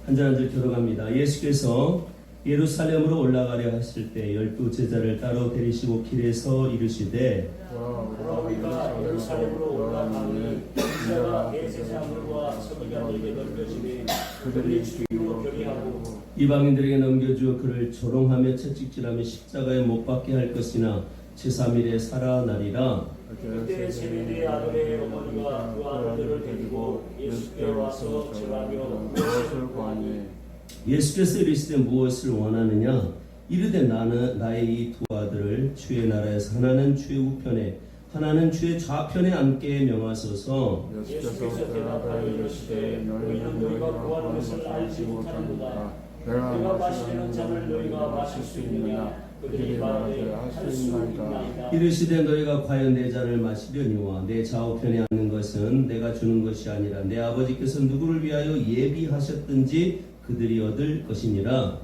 한 절 한 절 들어갑니다. 예수께서 예루살렘으로 올라가려 하실 때 12 제자를 따로 데리시고 길에서 이르시되 우리가 예루살렘으로 올라가니 인자가 대제사장들과 서기관들에게 넘겨지니 그들이 주위로 결의하고 이방인들에게 넘겨주어 그를 조롱하며 채찍질하며 십자가에 못 박게 할 것이나 제3일에 살아나리라. 그때 세베대의 아들의 어머니가 그 아들들을 데리고 예수께 와서 절하며 무엇을 구하니 예수께서 이르시되 무엇을 원하느냐 이르되 나는 나의 이 두 아들을 주의 나라에서 하나는 주의 우편에 하나는 주의 좌편에 앉게 명하소서. 예수께서 대답하여 이르시되 너희는 너희가 구하는 것을 알지 못하는도다. 내가 마시는 잔을 너희가 마실 수 있느냐. 그들이 말하되 할 수 있나이다. 이르시되 너희가 과연 내 잔을 마시려니와 내 좌우편에 앉는 것은 내가 주는 것이 아니라 내 아버지께서 누구를 위하여 예비하셨든지 그들이 얻을 것이니라.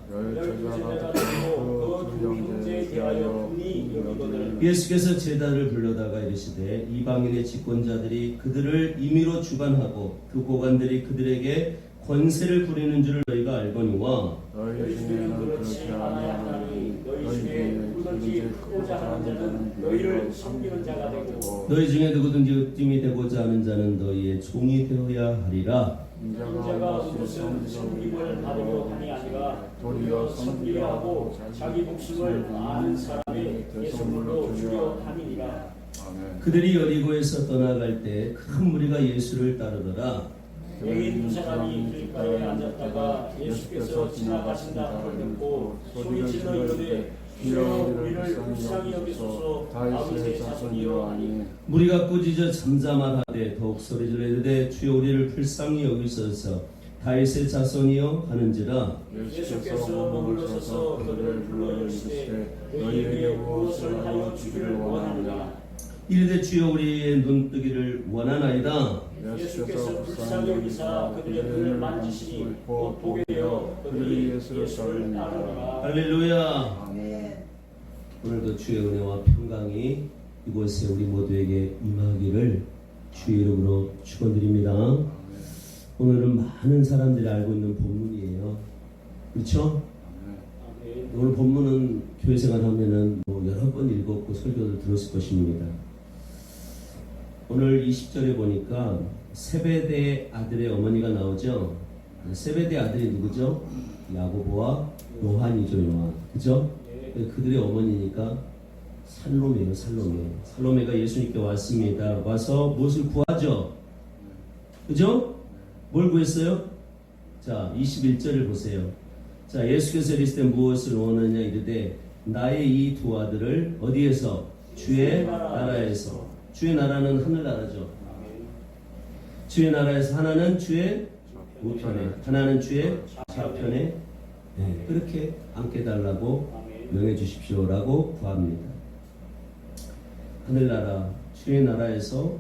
예수께서 제자를 불러다가 이르시되 이방인의 집권자들이 그들을 임의로 주관하고 그 고관들이 그들에게 권세를 부리는 줄을 너희가 알거니와 너희 중에는 그렇지 아니하나니 너희 중에 누구든지 크고자 하는 자는 너희를 섬기는 자가 되고 너희 중에 누구든지 으뜸이 되고자 하는 자는 너희의 종이 되어야 하리라. 인자가 무슨 섬김을 받으려 하니 아니라 도리어 섬기려 하고 자기 목숨을 아는 사람의 대선물로 주려 함이니라. 그들이 여리고에서 떠나갈 때 큰 무리가 예수를 따르더라. 여기 두 사람이 길가에 앉았다가 예수께서 지나가신다 하고 듣고 소리질러 이르되 주여 우리를 불쌍히 여기소서 다윗의 자손이여 하니 무리가 꾸짖어 잠잠하되 더욱 소리질러 이르되 주여 우리를 불쌍히 여기소서 다윗의 자손이여 하는지라. 예수께서 머물러서서 그들을 불러 이르시되 너희에게 무엇을 하여 주기를 원하느냐. 이르되 주여 우리의 눈뜨기를 원하나이다. 예수께서 불쌍히 여기사 그들의 눈을 만지시니 곧 보게 되어 그들이 예수를 따르니라. 할렐루야. 아멘. 오늘도 주의 은혜와 평강이 이곳에 우리 모두에게 임하기를 주의 이름으로 축원드립니다. 오늘은 많은 사람들이 알고 있는 본문이에요. 그렇죠? 오늘 본문은 교회 생활하면은 여러 번 읽었고 설교도 들었을 것입니다. 오늘 20절에 보니까 세베대 아들의 어머니가 나오죠. 세베대 아들이 누구죠? 야고보와 요한이죠. 요한. 그죠? 그들의 어머니니까 살로메예요. 살로메. 살로메가 예수님께 왔습니다. 와서 무엇을 구하죠? 그죠? 뭘 구했어요? 자, 21절을 보세요. 자, 예수께서 이르시되 무엇을 원하냐 이르되 나의 이 두 아들을 어디에서? 주의 나라에서. 주의 나라는 하늘나라죠. 주의 나라에서 하나는 주의 우편에 하나는 주의 좌편에 그렇게 앉게 달라고 명해 주십시오라고 구합니다. 하늘나라 주의 나라에서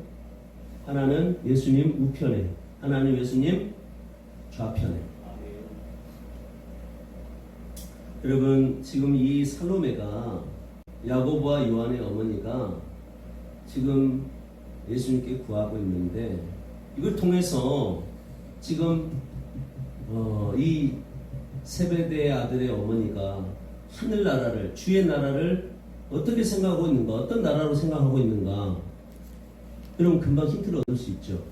하나는 예수님 우편에 하나는 예수님 좌편에. 여러분 지금 이 살로메가 야고보와 요한의 어머니가 지금 예수님께 구하고 있는데 이걸 통해서 지금 이 세베대의 아들의 어머니가 하늘나라를 주의 나라를 어떻게 생각하고 있는가 어떤 나라로 생각하고 있는가 여러분 금방 힌트를 얻을 수 있죠.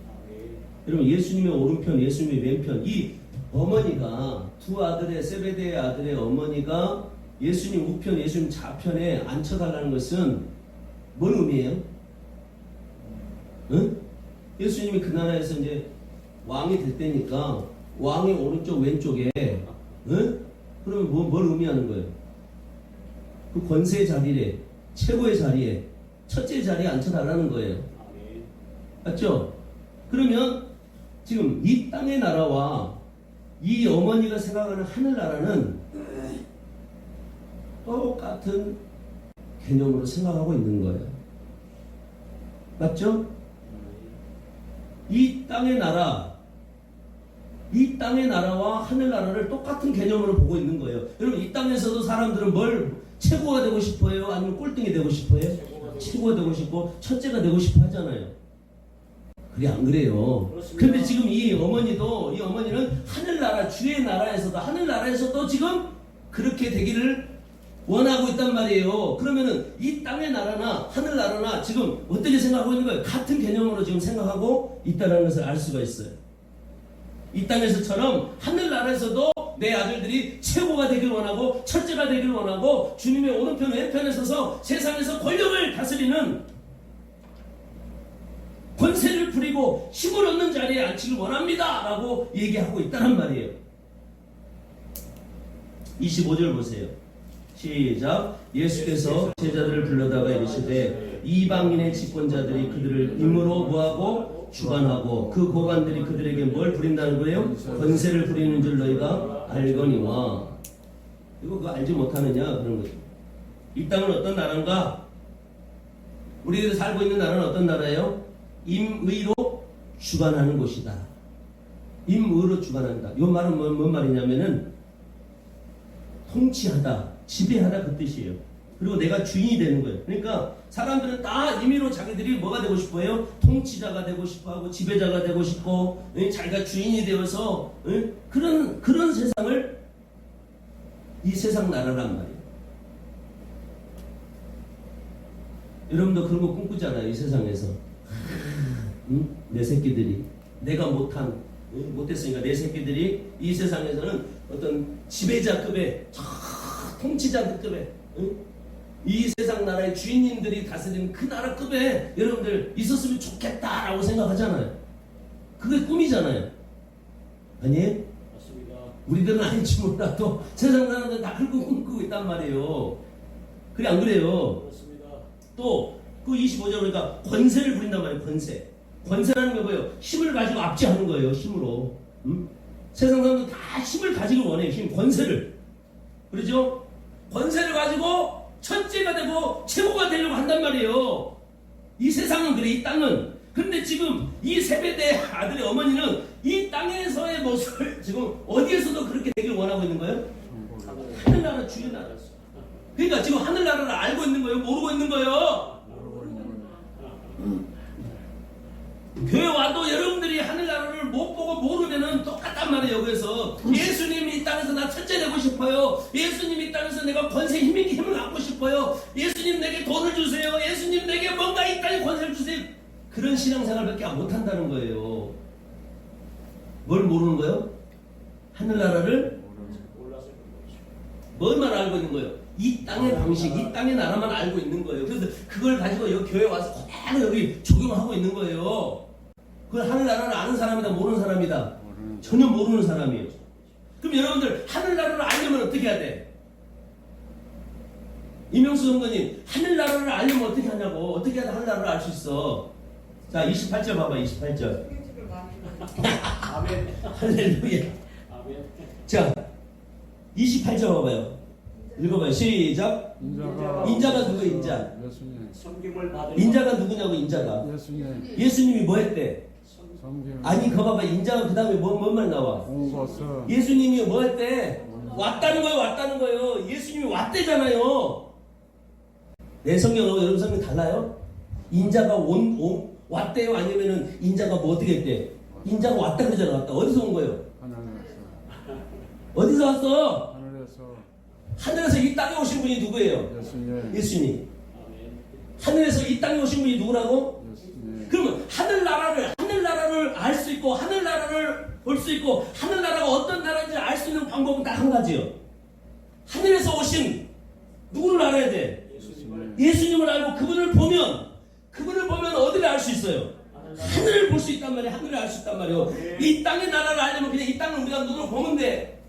여러분 예수님의 오른편 예수님의 왼편 이 어머니가 두 아들의 세베대의 아들의 어머니가 예수님 우편 예수님 좌편에 앉혀달라는 것은 뭘 의미해요? 응? 예수님이 그 나라에서 이제 왕이 될 때니까 왕의 오른쪽 왼쪽에 응? 그러면 뭘 의미하는 거예요? 그 권세의 자리에 최고의 자리에 첫째 자리에 앉혀달라는 거예요. 맞죠? 그러면 지금 이 땅의 나라와 이 어머니가 생각하는 하늘나라는 똑같은 개념으로 생각하고 있는 거예요. 맞죠? 이 땅의 나라와 하늘나라를 똑같은 개념으로 보고 있는 거예요. 여러분 이 땅에서도 사람들은 뭘 최고가 되고 싶어요? 아니면 꼴등이 되고 싶어요? 최고가 되고 싶고 첫째가 되고 싶어 하잖아요. 그게 안 그래요. 그렇습니다. 그런데 지금 이 어머니는 하늘나라, 주의 나라에서도 지금 그렇게 되기를 원하고 있단 말이에요. 그러면은 이 땅의 나라나 하늘나라나 지금 어떻게 생각하고 있는 거예요? 같은 개념으로 지금 생각하고 있다는 것을 알 수가 있어요. 이 땅에서처럼 하늘나라에서도 내 아들들이 최고가 되길 원하고 첫째가 되길 원하고 주님의 오른편 왼편에 서서 세상에서 권력을 다스리는 권세를 부리고 힘을 얻는 자리에 앉히길 원합니다 라고 얘기하고 있다는 말이에요. 25절 보세요. 시작. 예수께서 제자들을 불러다가 이르시되 이방인의 집권자들이 그들을 임으로 뭐하고 주관하고 그 고관들이 그들에게 뭘 부린다는 거예요? 권세를 부리는 줄 너희가 알거니와. 이거 그거 알지 못하느냐 그런 거죠. 이 땅은 어떤 나라인가? 우리들이 살고 있는 나라는 어떤 나라예요? 임의로 주관하는 곳이다. 임의로 주관한다. 이 말은 뭔 말이냐면은 통치하다, 지배하다 그 뜻이에요. 그리고 내가 주인이 되는 거예요. 그러니까 사람들은 다 임의로 자기들이 뭐가 되고 싶어요? 통치자가 되고 싶어하고 지배자가 되고 싶고 자기가 주인이 되어서 그런 세상을 이 세상 나라란 말이에요. 여러분도 그런 거 꿈꾸잖아요. 이 세상에서 내 새끼들이 내가 못했으니까 내 새끼들이 이 세상에서는 어떤 지배자급의 통치자급의 이 세상 나라의 주인님들이 다스리는 그 나라급에 여러분들 있었으면 좋겠다라고 생각하잖아요. 그게 꿈이잖아요. 아니에요? 맞습니다. 우리들은 아닐지 몰라도 세상 사람들은 다 그걸 꿈꾸고 있단 말이에요. 그래 안 그래요? 그렇습니다. 또 그 25절 보니까 권세를 부린단 말이에요. 권세라는 게 뭐예요? 힘을 가지고 압제하는 거예요. 힘으로. 세상 사람들은 다 힘을 가지고 원해요. 권세를. 그렇죠? 권세를 가지고 첫째가 되고 최고가 되려고 한단 말이에요. 이 세상은 그래. 이 땅은. 그런데 지금 이 세배대 아들의 어머니는 이 땅에서의 모습을 지금 어디에서도 그렇게 되길 원하고 있는 거예요? 하늘나라 주의 나라였어. 그러니까 지금 하늘나라를 알고 있는 거예요? 모르고 있는 거예요? 교회 와도 여러분들이 하늘나라를 못 보고 모르면은 똑같단 말이에요. 여기서 예수님이 이 땅에서 나 첫째 되고 싶어요. 예수님이 이 땅에서 내가 권세 힘을 갖고 싶어요. 예수님 내게 돈을 주세요. 예수님 내게 뭔가 이 땅에 권세를 주세요. 그런 신앙생활밖에 못한다는 거예요. 뭘 모르는 거예요? 하늘나라를 몰라서 뭘만 알고 있는 거예요? 이 땅의 방식, 이 땅의 나라만 알고 있는 거예요. 그래서 그걸 가지고 여기 교회 와서 그대로 여기 적용하고 있는 거예요. 그걸 하늘나라를 아는 사람이다, 모르는 사람이다? 전혀 모르는 사람이에요. 그럼 여러분들 하늘나라를 알려면 어떻게 해야 돼? 이명수 선거님, 하늘나라를 알려면 어떻게 하냐고. 어떻게 해야 하늘나라를 알 수 있어? 자, 28절 봐봐, 28절. 아멘. 할렐루야. 아멘. 자, 28절 봐봐요. 읽어봐요. 시작. 인자가 누구 인자? 예수님. 섬김을 받은 인자가 누구냐고 인자가. 예수님. 예수님이 뭐 했대? 섬김. 아니 그거 봐봐. 인자가 그 다음에 뭔 말 나와? 온 것을. 예수님이 뭐 했대? 왔다는 거예요. 왔다는 거예요. 예수님이 왔대잖아요. 내 성경하고 여러분 성경 달라요? 인자가 왔대요? 아니면은 인자가 뭐 어떻게 했대? 인자가 왔다 그러잖아. 왔다. 어디서 온 거예요? 하늘에서. 어디서 왔어? 하늘에서. 하늘에서 이 땅에 오신 분이 누구예요? 예수님. 예수님. 아멘. 하늘에서 이 땅에 오신 분이 누구라고? 예수님. 그러면 하늘나라를 알 수 있고 하늘나라를 볼 수 있고 하늘나라가 어떤 나라인지 알 수 있는 방법은 딱 한 가지요. 하늘에서 오신 누구를 알아야 돼? 예수님을 알고 그분을 보면 어디를 알 수 있어요? 하늘을 볼 수 있단 말이에요. 하늘을 알 수 있단 말이에요. 이 땅의 나라를 알려면 그냥 이 땅을 우리가 눈으로 보면 돼.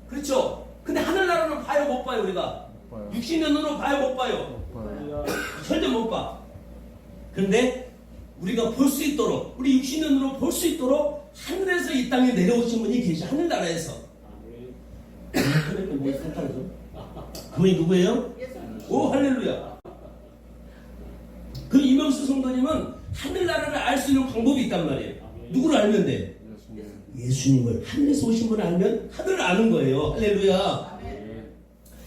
그렇죠? 근데 하늘나라는 봐요 못 봐요 우리가? 못 봐요. 육신의 눈으로 봐요 못 봐요? 못 봐요. 절대 못 봐. 그런데 우리가 볼 수 있도록 우리 육신의 눈으로 볼 수 있도록 하늘에서 이 땅에 내려오신 분이 계시 하늘나라에서. 아멘. 그분이 누구예요? 오 할렐루야. 그 이명수 성도님은 하늘나라를 알 수 있는 방법이 있단 말이에요. 누구를 알면 돼? 예수님. 예수님을 하늘에서 오신 분을 알면 하늘을 아는 거예요. 할렐루야.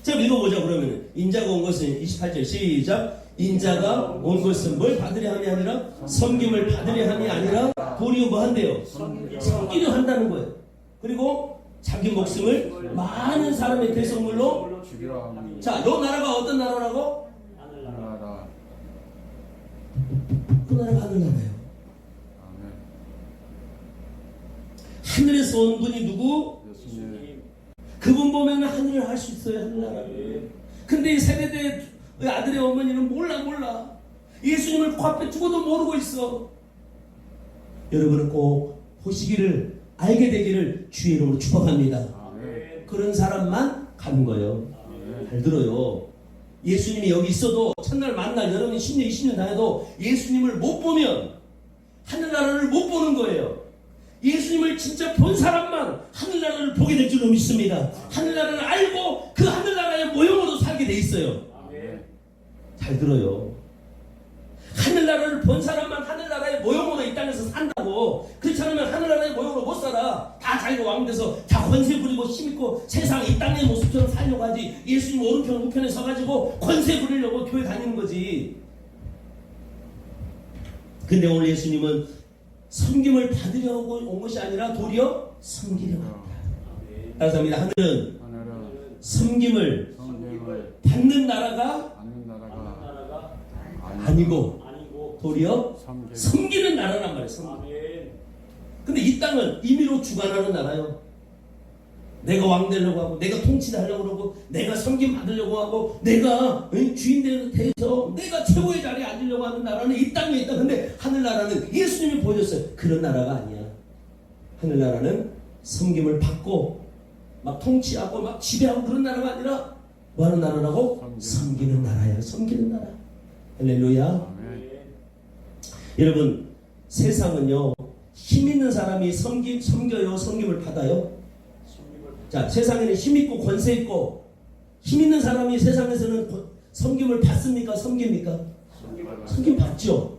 자 읽어보자 그러면. 인자가 온 것은 28절 시작. 인자가 온 것은 뭘 받으려 함이 아니라 섬김을 받으려 함이 아니라 도리어 뭐 한대요? 섬기려 한다는 거예요. 그리고 자기 목숨을 많은 사람의 대성물로 주기라 하니 자, 요 나라가 어떤 나라라고? 하나라. 그 나라가 하늘나라예요. 아멘. 하늘에서 온 분이 누구? 예수님. 그분 보면 하늘을 할 수 있어요. 하늘나라를. 근데 이 세례대 아들의 어머니는 몰라. 예수님을 코앞에 두고도 모르고 있어. 여러분은 꼭 보시기를 알게 되기를 주의 이름으로 축복합니다. 아멘. 그런 사람만 가는 거예요. 잘 들어요. 예수님이 여기 있어도 첫날 만날 여러분이 10년 20년 다녀도 예수님을 못 보면 하늘나라를 못 보는 거예요. 예수님을 진짜 본 사람만 하늘나라를 보게 될 줄로 믿습니다. 하늘나라를 알고 그 하늘나라의 모형으로 살게 돼 있어요. 잘 들어요. 하늘나라를 본 사람만 하늘나라의 모형으로 이 땅에서 산다고. 그렇지 않으면 하늘나라의 모형으로 못 살아. 다 자기가 왕 돼서 다 권세 부리고 힘있고 세상 이 땅의 모습처럼 살려고 하지. 예수님 오른편 우편에 서가지고 권세 부리려고 교회 다니는 거지. 근데 오늘 예수님은 섬김을 받으려고 온 것이 아니라 도리어 섬기려고 합니다. 감사합니다. 하늘은 하늘은 섬김을 성경을 받는 나라가 받는 나라가 아니고 도리어 섬기는 섬기는 나라란 말이에요. 섬기. 근데 이 땅은 임의로 주관하는 나라요. 내가 왕 되려고 하고 내가 통치하려고 그러고 내가 섬김 받으려고 하고 내가 주인 돼서 내가 최고의 자리에 앉으려고 하는 나라는 이 땅에 있다. 근데 하늘나라는 예수님이 보여줬어요. 그런 나라가 아니야. 하늘나라는 섬김을 받고 막 통치하고 막 지배하고 그런 나라가 아니라 뭐 하는 나라라고? 섬기는 나라야. 섬기는 나라. 할렐루야. 아멘. 여러분, 세상은요 힘 있는 사람이 섬겨요, 섬김을 받아요? 자, 세상에는 힘 있고 권세 있고 힘 있는 사람이 세상에서는 섬김을 받습니까? 섬깁니까? 섬김 받죠.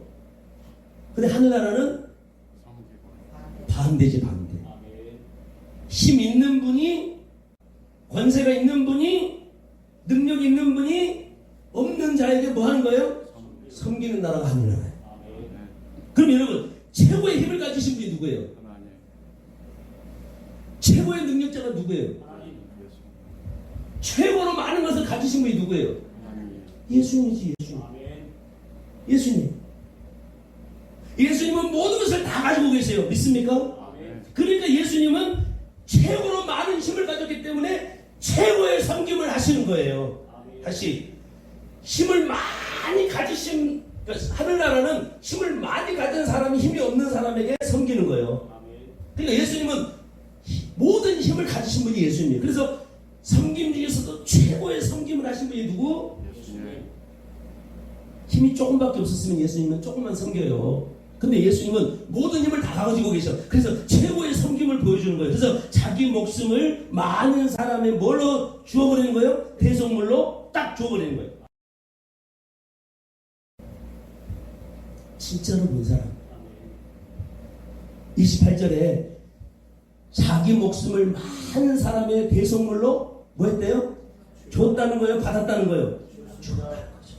근데 하늘나라는 섬기고 반대지, 반대. 힘 있는 분이, 권세가 있는 분이, 능력 있는 분이 없는 자에게 뭐 하는 거예요? 섬기는 나라가 하늘나라예요. 그럼 여러분, 최고의 힘을 가지신 분이 누구예요? 하나님. 최고의 능력자가 누구예요? 최고로 많은 것을 가지신 분이 누구예요? 하나님. 예수님이지. 예수님. 예수님은 모든 것을 다 가지고 계세요. 믿습니까? 그러니까 예수님은 최고로 많은 힘을 가졌기 때문에 최고의 섬김을 하시는 거예요. 다시 힘을 많이 가지신, 그러니까 하늘나라는 힘을 많이 가진 사람이 힘이 없는 사람에게 섬기는 거예요. 그러니까 예수님은 모든 힘을 가지신 분이 예수님이에요. 그래서 섬김 중에서도 최고의 섬김을 하신 분이 누구? 예수님. 힘이 조금밖에 없었으면 예수님은 조금만 섬겨요. 근데 예수님은 모든 힘을 다 가지고 계셔. 그래서 최고의 섬김을 보여주는 거예요. 그래서 자기 목숨을 많은 사람의 뭘로 주어버리는 거예요? 대속물로 딱 주어버리는 거예요. 진짜로 본 사람. 28절에 자기 목숨을 많은 사람의 대속물로 뭐 했대요? 줬다는 거예요? 받았다는 거예요? 줬다는 거죠.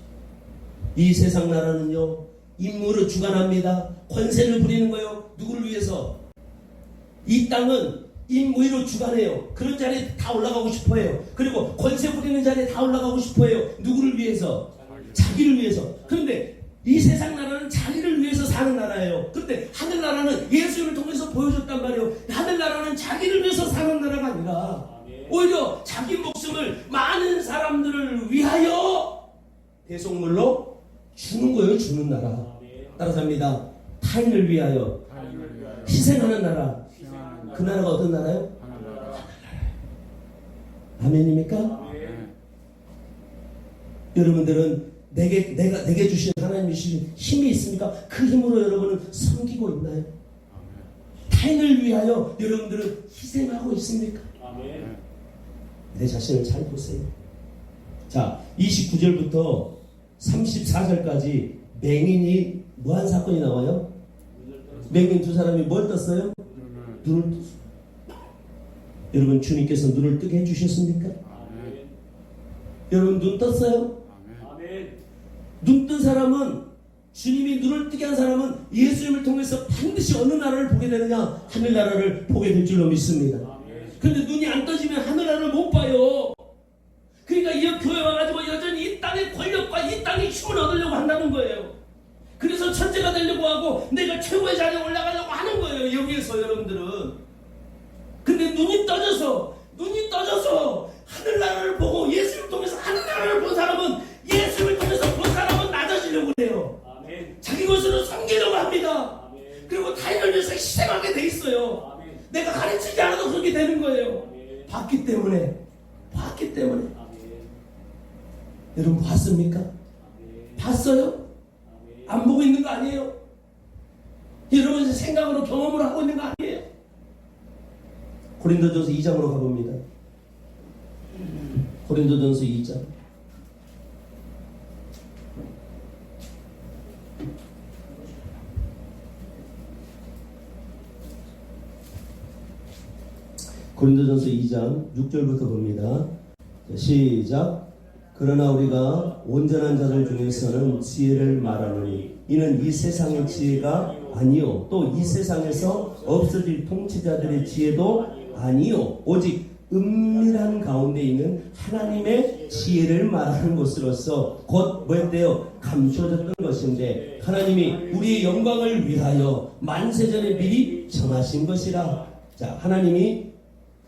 이 세상 나라는요 임무로 주관합니다. 권세를 부리는 거예요. 누구를 위해서? 이 땅은 임무로 주관해요. 그런 자리에 다 올라가고 싶어해요. 그리고 권세 부리는 자리에 다 올라가고 싶어해요. 누구를 위해서? 자기를 위해서. 그런데 이 세상 나라는 자기를 위해서 사는 나라예요. 그런데 하늘나라는 예수님을 통해서 보여줬단 말이에요. 하늘나라는 자기를 위해서 사는 나라가 아니라 오히려 자기 목숨을 많은 사람들을 위하여 대속물로 주는 거예요. 주는 나라. 따라서 합니다. 타인을 위하여 타인을 위하여 희생하는 나라. 희생하는 그 나라가 어떤 나라요? 하나님. 아멘입니까? 아멘. 여러분들은 내게 주신 하나님이 주신 힘이 있습니까? 그 힘으로 여러분은 섬기고 있나요? 아멘. 타인을 위하여 여러분들은 희생하고 있습니까? 아멘. 내 자신을 잘 보세요. 자, 29절부터 34절까지 맹인이 뭐한 사건이 나와요? 맹인 두 사람이 뭘 떴어요? 눈을 떴어요. 여러분, 주님께서 눈을 뜨게 해주셨습니까? 아멘. 여러분, 눈 떴어요? 아멘. 눈 뜬 사람은, 주님이 눈을 뜨게 한 사람은 예수님을 통해서 반드시 어느 나라를 보게 되느냐? 하늘나라를 보게 될 줄로 믿습니다. 그런데 눈이 안 떠지면 하늘나라를 못 봐요. 그러니까 이 교회 와가지고 여전히 이 땅의 권력과 이 땅의 힘을 얻으려고 한다는 거예요. 그래서 천재가 되려고 하고 내가 최고의 자리에 올라가려고 하는 거예요. 여기에서 여러분들은. 근데 눈이 떠져서 하늘나라를 보고 예수님을 통해서 하늘나라를 본 사람은, 예수님을 통해서 본 사람은 낮아지려고 해요. 자기 것으로 섬기려고 합니다. 그리고 타인을 위해서 희생하게 돼 있어요. 내가 가르치지 않아도 그렇게 되는 거예요. 봤기 때문에. 여러분 봤습니까? 봤어요? 안 보고 있는 거 아니에요? 여러분 생각으로 경험으로 하고 있는 거 아니에요? 고린도전서 2장으로 가봅니다. 고린도전서 2장. 고린도전서 2장 6절부터 봅니다. 시작. 그러나 우리가 온전한 자들 중에서는 지혜를 말하노니 이는 이 세상의 지혜가 아니요 또 이 세상에서 없어질 통치자들의 지혜도 아니요 오직 은밀한 가운데 있는 하나님의 지혜를 말하는 것으로서 곧 뭐였대요? 감춰졌던 것인데 하나님이 우리의 영광을 위하여 만세전에 미리 정하신 것이라. 자, 하나님이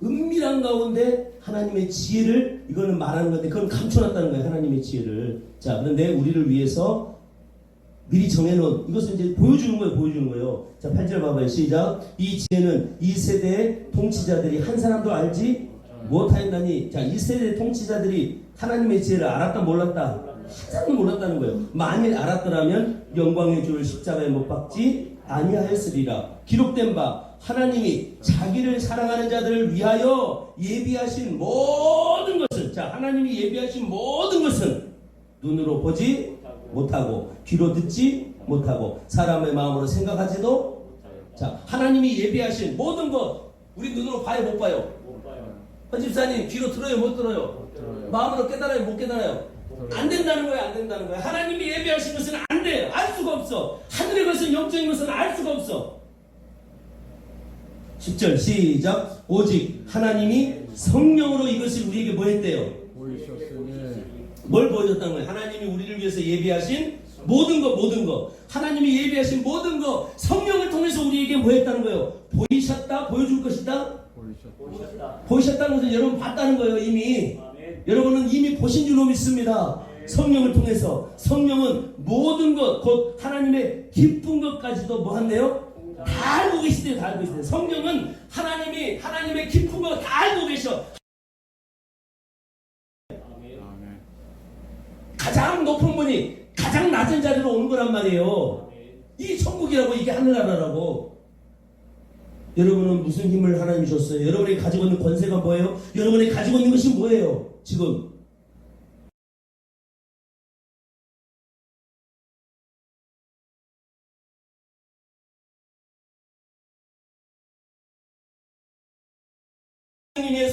은밀한 가운데 하나님의 지혜를, 이거는 말하는 건데 그건 감춰놨다는 거예요. 하나님의 지혜를. 자, 그런데 우리를 위해서 미리 정해놓은, 이것을 이제 보여주는 거예요. 자, 8절 봐봐요. 시작. 이 지혜는 이 세대의 통치자들이 한 사람도 알지 못하였나니. 자, 이 세대의 통치자들이 하나님의 지혜를 알았다 몰랐다? 한 사람도 몰랐다는 거예요. 만일 알았더라면 영광의 주를 십자가에 못 박지 아니하였으리라. 기록된 바 하나님이 자기를 사랑하는 자들을 위하여 예비하신 모든 것은, 자, 하나님이 예비하신 모든 것은 눈으로 보지 못하고 귀로 듣지 못하고 사람의 마음으로 생각하지도. 자, 하나님이 예비하신 모든 것 우리 눈으로 봐요 못 봐요? 헌 집사님 귀로 들어요 못 들어요? 마음으로 깨달아요 못 깨달아요? 안 된다는 거예요. 하나님이 예비하신 것은 안 돼요. 알 수가 없어. 하늘의 것은, 영적인 것은 알 수가 없어. 10절 시작. 오직 하나님이 성령으로 이것을 우리에게 뭐 했대요? 보이셨으니. 뭘 보여줬다는 거예요? 하나님이 우리를 위해서 예비하신 모든 것. 하나님이 예비하신 모든 것, 성령을 통해서 우리에게 뭐 했다는 거예요? 보이셨다, 보여줄 것이다. 보이셨다는 것은 여러분 봤다는 거예요. 이미. 여러분은 이미 보신 줄로 믿습니다. 성령을 통해서. 성령은 모든 것, 곧 하나님의 기쁜 것까지도 뭐 한대요? 다 알고 계시대요. 성령은 하나님의 기쁜 거 다 알고 계셔. 가장 높은 분이 가장 낮은 자리로 오는 거란 말이에요. 이 천국이라고, 이게 하늘나라라고. 여러분은 무슨 힘을 하나님이 줬어요? 여러분이 가지고 있는 권세가 뭐예요? 여러분이 가지고 있는 것이 뭐예요? 지금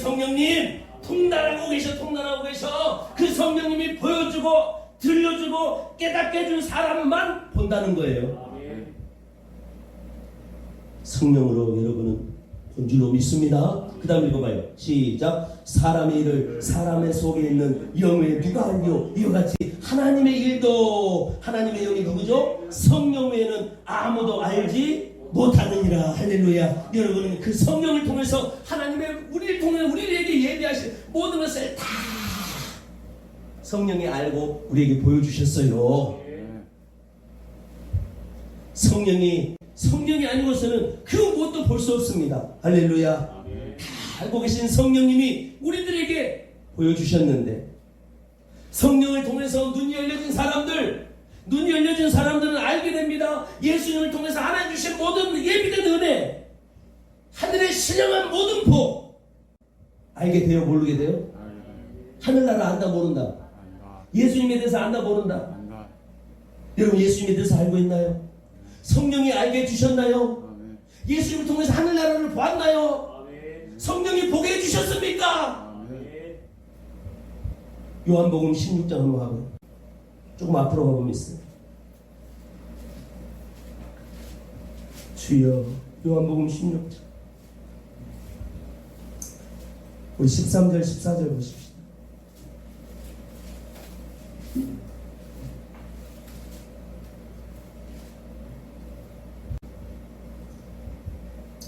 성령님 통달하고 계셔. 그 성령님이 보여주고 들려주고 깨닫게 해준 사람만 본다는 거예요. 성령으로 여러분은 본 줄로 믿습니다. 그 다음 읽어봐요. 시작. 사람의 일을 사람의 속에 있는 영에 누가 알리요? 이와 같이 하나님의 일도, 하나님의 영이 누구죠? 성령 외에는 아무도 알지 못하느니라. 할렐루야. 여러분은 그 성령을 통해서 하나님의 우리를 통해 우리에게 예비하신 모든 것을 다 성령이 알고 우리에게 보여주셨어요. 성령이 아니고서는 그 무엇도 볼 수 없습니다. 할렐루야. 다 알고 계신 성령님이 우리들에게 보여주셨는데, 성령을 통해서 눈이 열려진 사람들은 알게 됩니다. 예수님을 통해서 하나님 주신 모든 예비된 은혜, 하늘의 신령한 모든 복 알게 돼요? 모르게 돼요? 하늘나라 안다 모른다? 예수님에 대해서 안다 모른다? 여러분 예수님에 대해서 알고 있나요? 성령이 알게 해주셨나요? 예수님을 통해서 하늘나라를 보았나요? 성령이 보게 해주셨습니까? 요한복음 16장 한번 하고 조금 앞으로 가보면 있어요. 주여. 요한복음 16장. 우리 13절 14절 보십시오.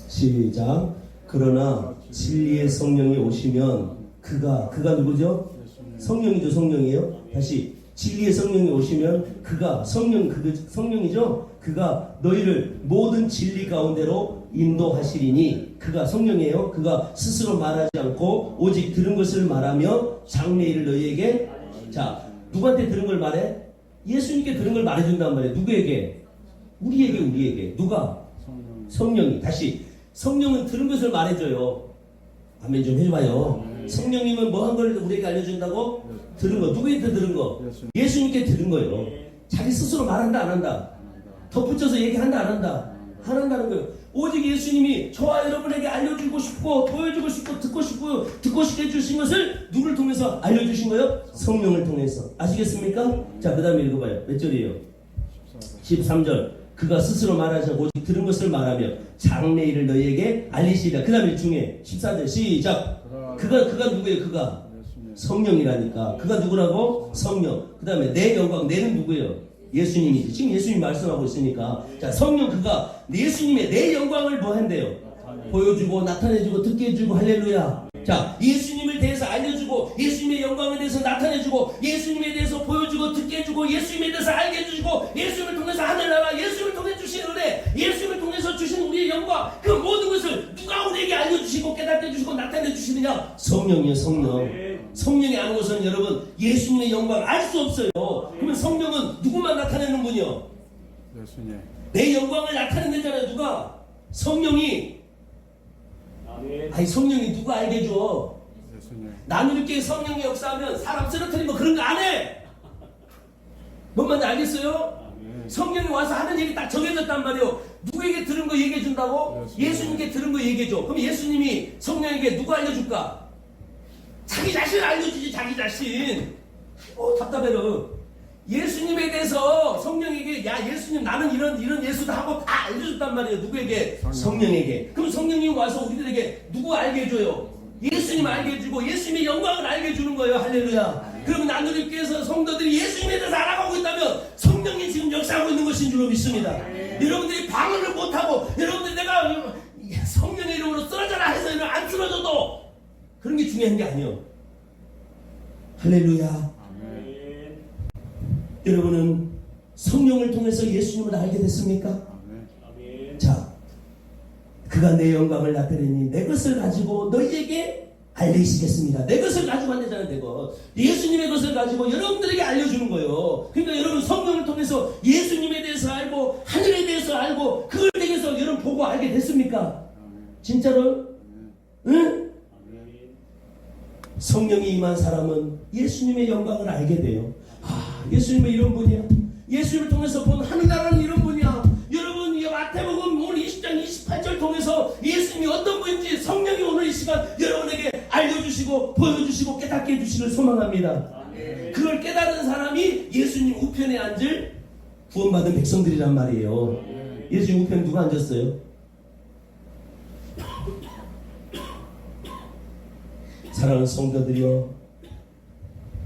시작. 그러나 진리의 성령이 오시면 그가 누구죠? 성령이죠. 성령이에요. 다시 진리의 성령이 오시면 그가 성령이죠. 그가 너희를 모든 진리 가운데로 인도하시리니 그가 성령이에요. 그가 스스로 말하지 않고 오직 들은 것을 말하며 장래일을 너희에게 자 누구한테 들은 걸 말해? 예수님께 들은 걸 말해준단 말이에요. 누구에게? 우리에게. 누가? 성령이. 다시 성령은 들은 것을 말해줘요. 아멘 좀 해봐요. 성령님은 뭐 한 걸 우리에게 알려준다고? 들은 거. 누구한테 들은 거? 예수님께 들은 거예요. 자기 스스로 말한다 안 한다? 덧붙여서 얘기한다 안 한다? 안 한다는 거예요. 오직 예수님이 저와 여러분에게 알려주고 싶고 보여주고 싶고 듣고 싶게 해주신 것을 누구를 통해서 알려주신 거예요? 성령을 통해서. 아시겠습니까? 자 그 다음에 읽어봐요. 몇 절이에요? 13절. 그가 스스로 말하지 않고 오직 들은 것을 말하며 장래일을 너희에게 알리시리라. 그 다음에 중에 14절 시작. 그가 누구예요? 그가 성령이라니까. 그가 누구라고? 성령. 그 다음에 내 영광. 내는 누구예요? 예수님이지. 지금 예수님 말씀하고 있으니까. 자 성령 그가 예수님의 내 영광을 뭐 한대요? 보여주고 나타내주고 듣게 해주고 할렐루야. 자 예수님을 대해서 알려주고 예수님의 영광에 대해서 나타내주고 예수님에 대해서 보여주고 듣게 해주고 예수님에 대해서 알게 해주고 예수님을 통해서 하늘나라 예수님을 통해 주신 은혜 예수님을 통해서 주신 우리의 영광 그 모든 것을 누가 우리에게 알려주시고 깨닫게 해주시고 나타내 주시느냐? 성령이요 성령. 성령이 아는 것은 여러분 예수님의 영광 알 수 없어요. 그러면 성령은 누구만 나타내는 분이요? 예수님. 내 영광을 나타내잖아요. 누가? 성령이. 아니 성령이 누가 알게 해줘? 나는 이렇게 성령이 역사하면 사람 쓰러뜨리고 그런 거 안 해. 뭔 말인지 알겠어요? 성령이 와서 하는 얘기 딱 정해졌단 말이에요. 누구에게 들은 거 얘기해 준다고? 예수님께 들은 거 얘기해 줘. 그럼 예수님이 성령에게 누가 알려줄까? 자기 자신을 알려주지. 자기 자신. 답답해요. 예수님에 대해서 성령에게 야 예수님 나는 이런 예수도 하고 다 알려줬단 말이에요. 누구에게? 성령에게. 그럼 성령이 와서 우리들에게 누구 알게 해줘요? 예수님 알게 해주고 예수님의 영광을 알게 해주는 거예요. 할렐루야. 그러면 나누리께서 성도들이 예수님에 대해서 알아가고 있다면 성령이 지금 역사하고 있는 것인 줄로 믿습니다. 여러분들이 방언을 못하고 여러분들이 내가 성령의 이름으로 쓰러져라 해서 안 쓰러져도 그런 게 중요한 게 아니에요. 할렐루야. 여러분은 성령을 통해서 예수님을 알게 됐습니까? 아멘. 자, 그가 내 영광을 나타내니 내 것을 가지고 너희에게 알리시겠습니다. 내 것을 가지고 한다잖아요. 내 것. 예수님의 것을 가지고 여러분들에게 알려주는 거예요. 그러니까 여러분 성령을 통해서 예수님에 대해서 알고 하늘에 대해서 알고 그걸 통해서 여러분 보고 알게 됐습니까? 진짜로? 응? 성령이 임한 사람은 예수님의 영광을 알게 돼요. 예수님은 이런 분이야. 예수님을 통해서 본 하늘나라는 이런 분이야. 여러분 이 마태복음 오늘 20장 28절 통해서 예수님이 어떤 분인지 성령이 오늘 이 시간 여러분에게 알려주시고 보여주시고 깨닫게 해주시길 소망합니다. 그걸 깨달은 사람이 예수님 우편에 앉을 구원받은 백성들이란 말이에요. 예수님 우편에 누가 앉았어요? 사랑하는 성도들이여,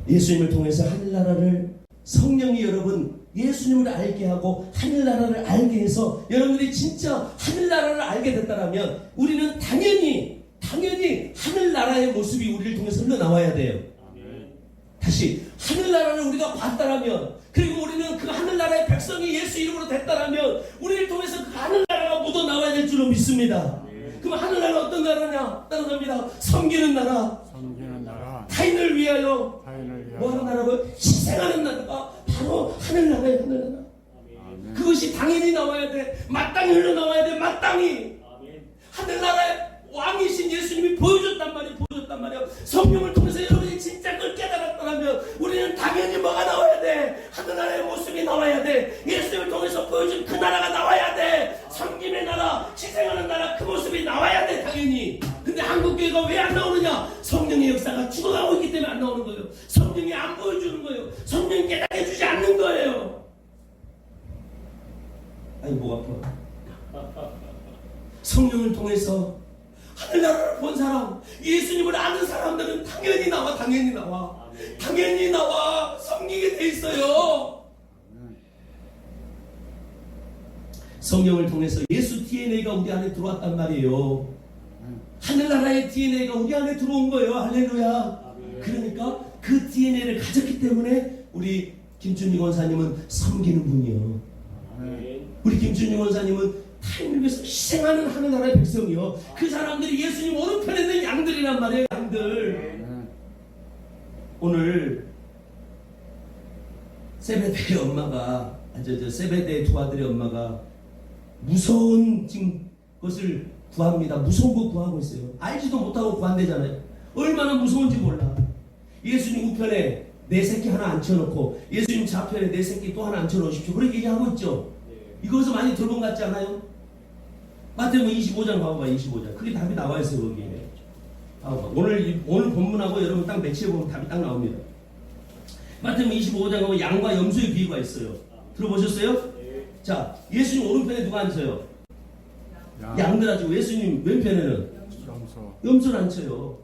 예수님을 통해서 하늘나라를 성령이 여러분 예수님을 알게 하고 하늘나라를 알게 해서 여러분들이 진짜 하늘나라를 알게 됐다면 우리는 당연히 하늘나라의 모습이 우리를 통해서 흘러나와야 돼요. 다시 하늘나라를 우리가 봤다라면 그리고 우리는 그 하늘나라의 백성이 예수 이름으로 됐다라면 우리를 통해서 그 하늘나라가 묻어나와야 될 줄로 믿습니다. 그럼 하늘나라는 어떤 나라냐? 따라갑니다. 섬기는 나라, 타인을 위하여 뭐하는 나라고요? 희생하는 나라가 바로 하늘나라예요. 하늘나라. 그것이 당연히 나와야 돼. 마땅히 흘러나와야 돼. 마땅히. 하늘나라의 왕이신 예수님이 보여줬단 말이에요. 성령을 통해서 여러분이 진짜 그걸 깨달았다면 우리는 당연히 뭐가 나와야 돼? 하늘나라의 모습이 나와야 돼. 예수님을 통해서 보여준 그 나라가 나와야 돼. 섬김의 나라, 희생하는 나라, 그 모습이 나와야 돼. 당연히. 근데 한국교회가 왜 안 나오느냐? 성령의 역사가 죽어가고 있기 때문에 때문에 안 나오는 거예요. 성령이 안 보여주는 거예요. 성령이 깨닫게 해주지 않는 거예요. 아니 목 아파. 성령을 통해서 하늘나라를 본 사람, 예수님을 아는 사람들은 당연히 나와. 당연히 나와 섬기게 돼 있어요. 성령을 통해서 예수 DNA가 우리 안에 들어왔단 말이에요. 하늘나라의 DNA가 우리 안에 들어온 거예요. 할렐루야. 그러니까 그 DNA를 가졌기 때문에 우리 김준희 원사님은 섬기는 분이요. 우리 김준희 원사님은 타인을 위해서 희생하는 하늘나라의 백성이요. 그 사람들이 예수님 오른편에 있는 양들이란 말이에요. 양들. 오늘 세베대의 엄마가 세베대의 두 아들의 엄마가 무서운 지금 것을 구합니다. 무서운 거 구하고 있어요. 알지도 못하고 구한대잖아요. 얼마나 무서운지 몰라. 예수님 우편에 내 새끼 하나 앉혀놓고 예수님 좌편에 내 새끼 또 하나 앉혀놓으십시오. 그렇게 얘기하고 있죠. 이거에서 많이 들어본 것 같지 않아요? 마태복음 25장 봐봐. 25장. 그게 답이 나와 있어요. 거기. 오늘 본문하고 여러분 딱 매치해보면 답이 딱 나옵니다. 마태복음 25장 가면 양과 염소의 비유가 있어요. 들어보셨어요? 자, 예수님 오른편에 누가 앉혀요? 양들 앉히고 예수님 왼편에는 염소를 앉혀요.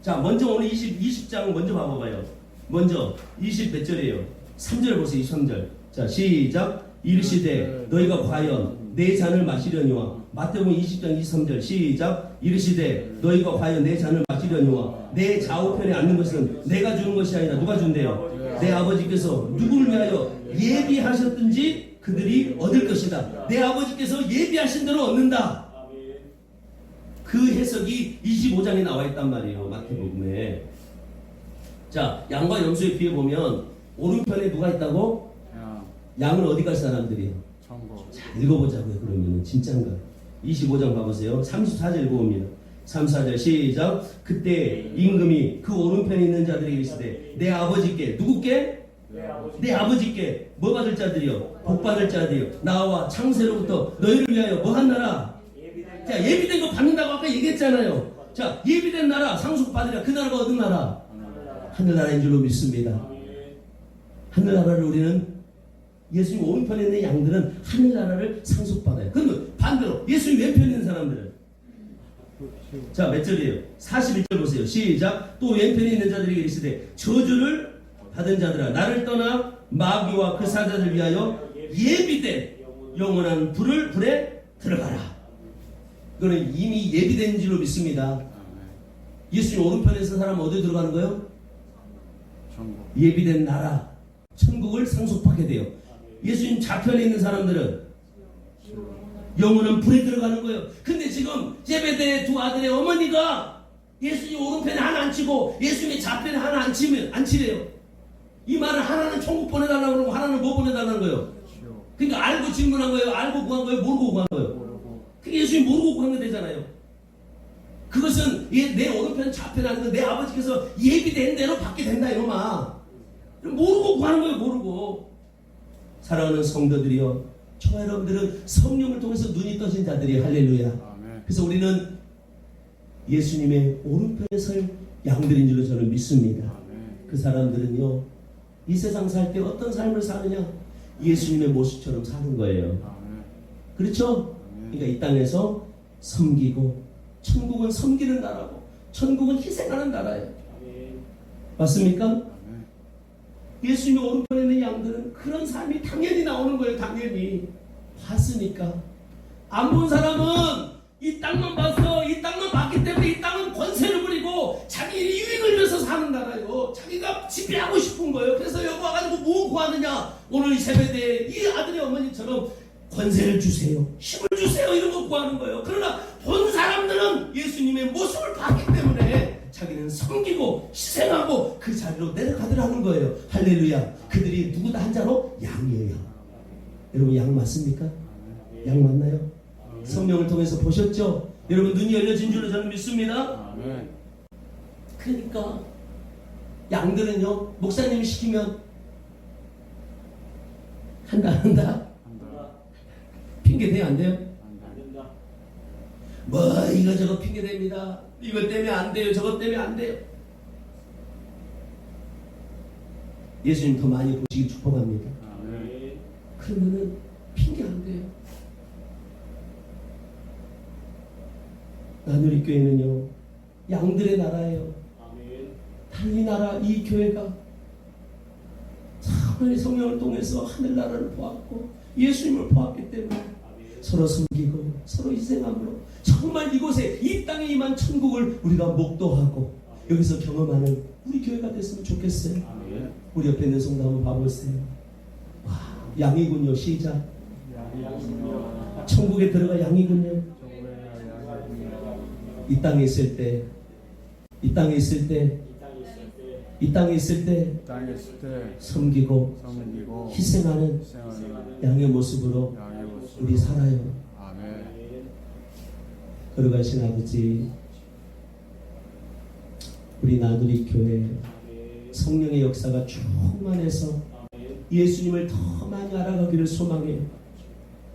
자, 먼저 오늘 20장 먼저 봐봐요. 먼저 20 몇 절이에요? 3절 보세요. 23절. 자, 시작. 이르시되 너희가 과연 내 잔을 마시려니와. 마태복음 20장 23절 시작. 이르시되 너희가 과연 내 잔을 마시려니와 내 좌우편에 앉는 것은 내가 주는 것이 아니라 누가 준대요? 내 아버지께서 누구를 위하여 예비하셨든지 그들이 얻을 것이다. 내 아버지께서 예비하신 대로 얻는다. 그 해석이 25장에 나와 있단 말이에요. 마태복음에. 자, 양과 염소의 비유 보면 오른편에 누가 있다고? 양은 어디 갈 사람들이에요? 자, 읽어보자고요. 그러면 진짜인가? 25장 봐보세요. 34절 읽어봅니다. 34절 시작. 그때 임금이 그 오른편에 있는 자들에게 이르시되 내 아버지께. 누구께? 내 아버지께 뭐 받을 자들이요? 복 받을 자들이요. 나와 창세로부터 너희를 위하여 뭐 한 나라? 자, 예비된 거 받는다고 아까 얘기했잖아요. 자, 예비된 나라 상속 받으랴. 그 나라가 어떤 나라? 하늘나라인 줄로 믿습니다. 하늘나라를 우리는 예수님 오른편에 있는 양들은 하늘나라를 상속받아요. 그러면 반대로 예수님 왼편에 있는 사람들은 자, 몇 절이에요? 41절 보세요. 시작. 또 왼편에 있는 자들에게 이르시되 저주를 받은 자들아 나를 떠나 마귀와 그 사자들 위하여 예비된 영원한 불에 들어가라. 이거는 이미 예비된 줄로 믿습니다. 예수님 오른편에 있는 사람은 어디 들어가는 거예요? 예비된 나라 천국을 상속받게 돼요. 예수님 좌편에 있는 사람들은 영혼은 불에 들어가는 거예요. 근데 지금 제베대의 두 아들의 어머니가 예수님 오른편에 하나 앉히고 예수님의 좌편에 하나 앉히래요. 이 말은 하나는 천국 보내달라고 그러고 하나는 뭐 보내달라는 거예요? 그러니까 알고 질문한 거예요? 알고 구한 거예요? 모르고 구한 거예요? 그게 예수님 모르고 구한 거 되잖아요. 그것은 내 오른편 좌편에 앉는 내 아버지께서 예비된 대로 받게 된다 이놈아. 모르고 구하는 거예요. 모르고. 사랑하는 성도들이여, 저와 여러분들은 성령을 통해서 눈이 떠진 자들이 할렐루야. 아멘. 그래서 우리는 예수님의 오른편에 설 양들인 줄로 저는 믿습니다. 아멘. 그 사람들은요, 이 세상 살 때 어떤 삶을 사느냐? 예수님의 모습처럼 사는 거예요. 아멘. 그렇죠? 아멘. 그러니까 이 땅에서 섬기고, 천국은 섬기는 나라고, 천국은 희생하는 나라예요. 아멘. 맞습니까? 예수님의 오른편에 있는 양들은 그런 삶이 당연히 나오는 거예요. 당연히. 봤으니까. 안 본 사람은 이 땅만 봤어. 이 땅만 봤기 때문에 이 땅은 권세를 부리고 자기 이익을 위해서 사는 나라예요. 자기가 지배하고 싶은 거예요. 그래서 여기 와가지고 뭐 구하느냐? 오늘 이 세배대에 이 아들의 어머니처럼 권세를 주세요. 힘을 주세요. 이런 거 구하는 거예요. 그러나 본 사람들은 예수님의 모습을 봤기 때문에 자기는 섬기고 희생하고 그 자리로 내려가더라는 거예요. 할렐루야. 그들이 누구 다 한 자로? 양이에요. 여러분 양 맞습니까? 양 맞나요? 성령을 통해서 보셨죠? 여러분 눈이 열려진 줄로 저는 믿습니다. 그러니까 양들은요, 목사님이 시키면 한다. 핑계 대요? 안 돼요? 안 된다. 뭐 이거 저거 핑계 댑니다. 이것 때문에 안 돼요. 저것 때문에 안 돼요. 예수님 더 많이 보시기 축복합니다. 아멘. 그러면은 핑계 안 돼요. 나누리 교회는요, 양들의 나라예요. 아멘. 달리 나라 이 교회가 하나님의 성령을 통해서 하늘나라를 보았고 예수님을 보았기 때문에 아멘. 서로 섬기고 서로 희생함으로 정말 이곳에 이 땅에 임한 천국을 우리가 목도하고 여기서 경험하는 우리 교회가 됐으면 좋겠어요. 아멘. 우리 옆에 있는 성도 한번 봐보세요. 와, 양이군요. 시작. 양이군요. 천국에 들어가 양이군요. 이 땅에 있을 때, 이 땅에 있을 때, 이 땅에 있을 때 이 땅에 있을 때 땅에 있을 때 섬기고 섬기고 희생하는 희생하는 양의 모습으로 양의 모습으로 우리 살아요. 아멘. 아멘. 걸어가신 아버지, 우리 나들이 교회 아멘. 성령의 역사가 충만해서 아멘. 예수님을 더 많이 알아가기를 소망해요.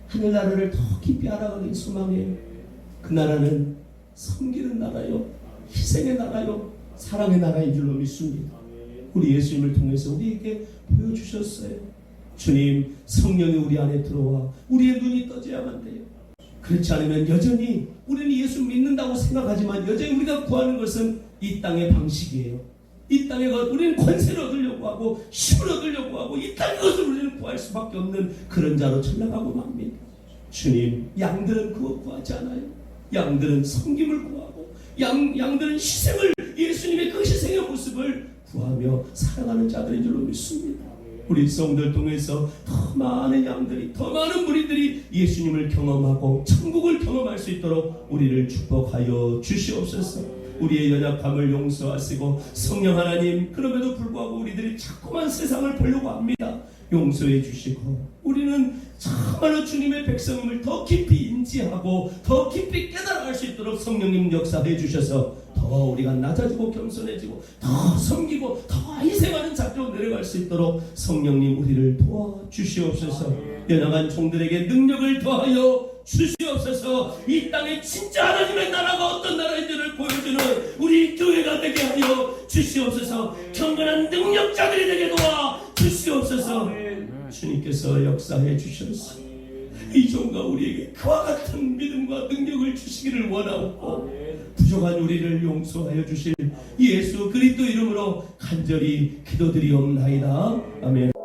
하늘나라를 더 깊이 알아가기를 소망해요. 그 나라는 섬기는 나라요, 희생의 나라요, 사랑의 나라인 줄로 믿습니다. 아멘. 우리 예수님을 통해서 우리에게 보여주셨어요. 주님, 성령이 우리 안에 들어와 우리의 눈이 떠져야만 돼요. 그렇지 않으면 여전히 우리는 예수 믿는다고 생각하지만 여전히 우리가 구하는 것은 이 땅의 방식이에요. 이 땅의 것, 우리는 권세를 얻으려고 하고 힘을 얻으려고 하고 이 땅의 것을 우리는 구할 수밖에 없는 그런 자로 전락하고 맙니다. 주님, 양들은 그거 구하지 않아요. 양들은 섬김을 구하고 양들은 희생을, 예수님의 그 희생의 모습을 구하며 살아가는 자들인 줄로 믿습니다. 우리 성도를 통해서 더 많은 양들이, 더 많은 무리들이 예수님을 경험하고 천국을 경험할 수 있도록 우리를 축복하여 주시옵소서. 우리의 연약함을 용서하시고 성령 하나님, 그럼에도 불구하고 우리들이 자꾸만 세상을 보려고 합니다. 용서해 주시고 우리는 참으로 주님의 백성임을 더 깊이 인지하고 더 깊이 깨달아갈 수 있도록 성령님 역사해 주셔서 더 우리가 낮아지고 겸손해지고 더 섬기고 더 희생하는 자로 내려갈 수 있도록 성령님 우리를 도와주시옵소서. 연약한 종들에게 능력을 더하여 주시옵소서. 이 땅에 진짜 하나님의 나라가 어떤 나라인지를 보여주는 우리 교회가 되게 하여 주시옵소서. 경건한 능력자들이 되게 도와 주시옵소서. 주님께서 역사해 주셔서 이 종과 우리에게 그와 같은 믿음과 능력을 주시기를 원하옵고 부족한 우리를 용서하여 주실 예수 그리스도 이름으로 간절히 기도드리옵나이다. 아멘.